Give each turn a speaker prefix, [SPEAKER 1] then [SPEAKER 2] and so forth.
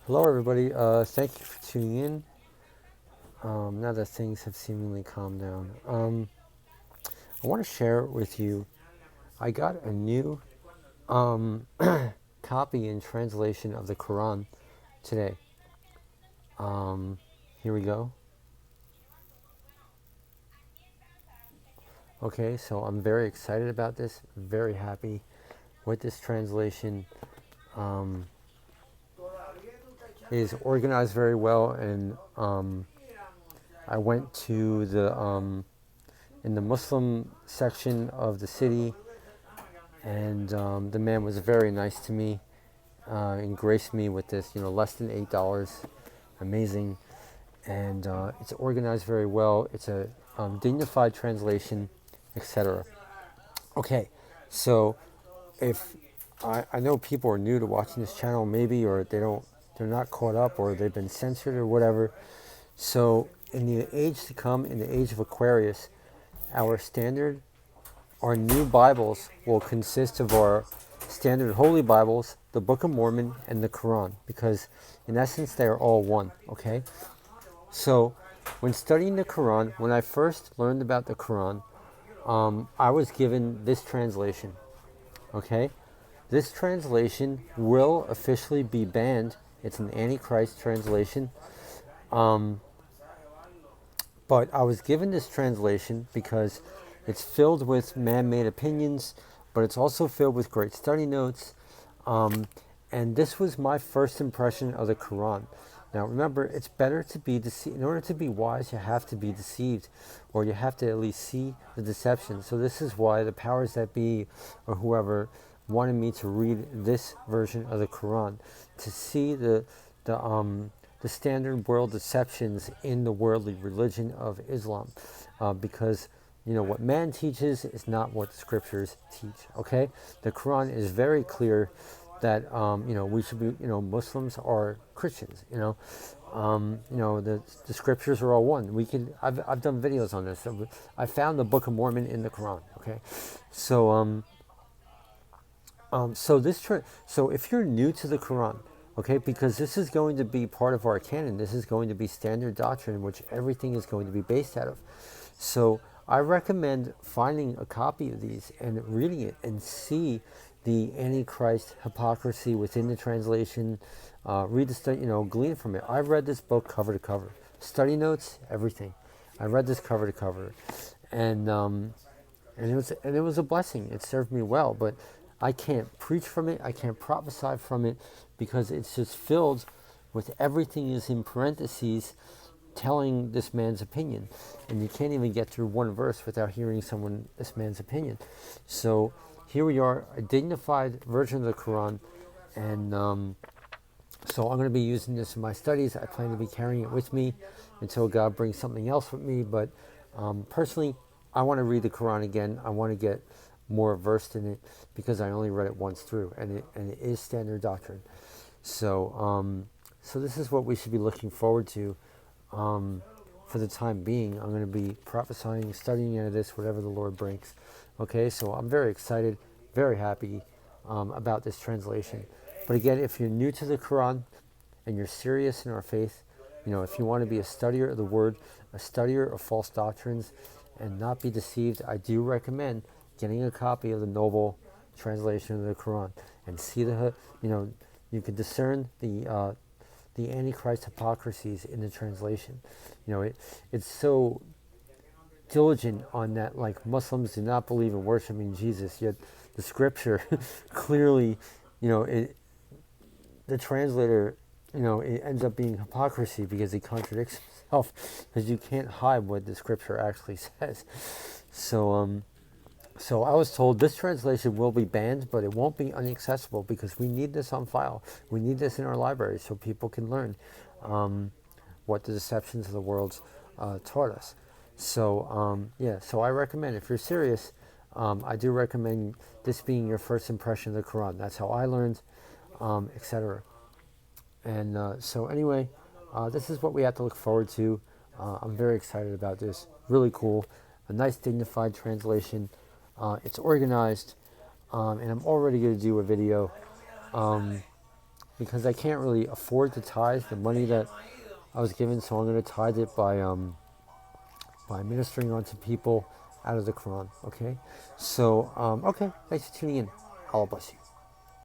[SPEAKER 1] Hello, everybody. Thank you for tuning in. Now that things have seemingly calmed down, I want to share with you. I got a new um, copy and translation of the Quran today. Here we go. Okay, so I'm very excited about this. Very happy with this translation. Um, it is organized very well, and I went to the in the Muslim section of the city, and the man was very nice to me, and graced me with this, less than $8. Amazing. And it's organized very well. It's a dignified translation, etc. Okay, so if I know people are new to watching this channel, maybe, or they're not caught up, or they've been censored or whatever. So in the age to come, in the age of Aquarius, our new Bibles will consist of our standard Holy Bibles, the Book of Mormon, and the Quran, because in essence they are all one, okay? So when studying the Quran, when I first learned about the Quran, I was given this translation, okay? This translation will officially be banned. It's an Antichrist translation. Um, but I was given this translation because it's filled with man-made opinions, but it's also filled with great study notes. Um, and this was my first impression of the Quran. Now remember, it's better to be deceived. In order to be wise, you have to be deceived, or you have to at least see the deception. So this is why the powers that be, or whoever, wanted me to read this version of the Quran, to see the standard world deceptions in the worldly religion of Islam, because what man teaches is not what the scriptures teach. Okay, the Quran is very clear that we should be, Muslims are Christians. The scriptures are all one. I've done videos on this. I found the Book of Mormon in the Quran. Okay, so so if you're new to the Quran, okay, because this is going to be part of our canon, this is going to be standard doctrine, which everything is going to be based out of. So I recommend finding a copy of these and reading it and see the Antichrist hypocrisy within the translation. Read the study, glean from it. I've read this book cover to cover, study notes, everything. I read this cover to cover, and it was a blessing. It served me well, but I can't preach from it. I can't prophesy from it because it's just filled with everything is in parentheses telling this man's opinion. And you can't even get through one verse without hearing this man's opinion. So here we are, a dignified version of the Quran. And so I'm going to be using this in my studies. I plan to be carrying it with me until God brings something else with me. But personally, I want to read the Quran again. I want to get more versed in it because I only read it once through, and it is standard doctrine. So so this is what we should be looking forward to. For the time being, I'm going to be prophesying, studying out of this, whatever the Lord brings. Okay, so I'm very excited, very happy about this translation. But again, if you're new to the Quran and you're serious in our faith, if you want to be a studier of the Word, a studier of false doctrines, and not be deceived, I do recommend getting a copy of the noble translation of the Quran and see you can discern the Antichrist hypocrisies in the translation. It's so diligent on that, like Muslims do not believe in worshiping Jesus, yet the scripture clearly, the translator, it ends up being hypocrisy because he contradicts himself, because you can't hide what the scripture actually says. So I was told this translation will be banned, but it won't be inaccessible because we need this on file. We need this in our library so people can learn what the deceptions of the world taught us. So so I recommend, if you're serious, I do recommend this being your first impression of the Quran. That's how I learned, etc. And so anyway, this is what we have to look forward to. I'm very excited about this. Really cool. A nice dignified translation. It's organized, and I'm already going to do a video because I can't really afford to tithe the money that I was given, so I'm going to tithe it by ministering onto people out of the Quran. Okay, so okay, thanks for tuning in. Allah bless you.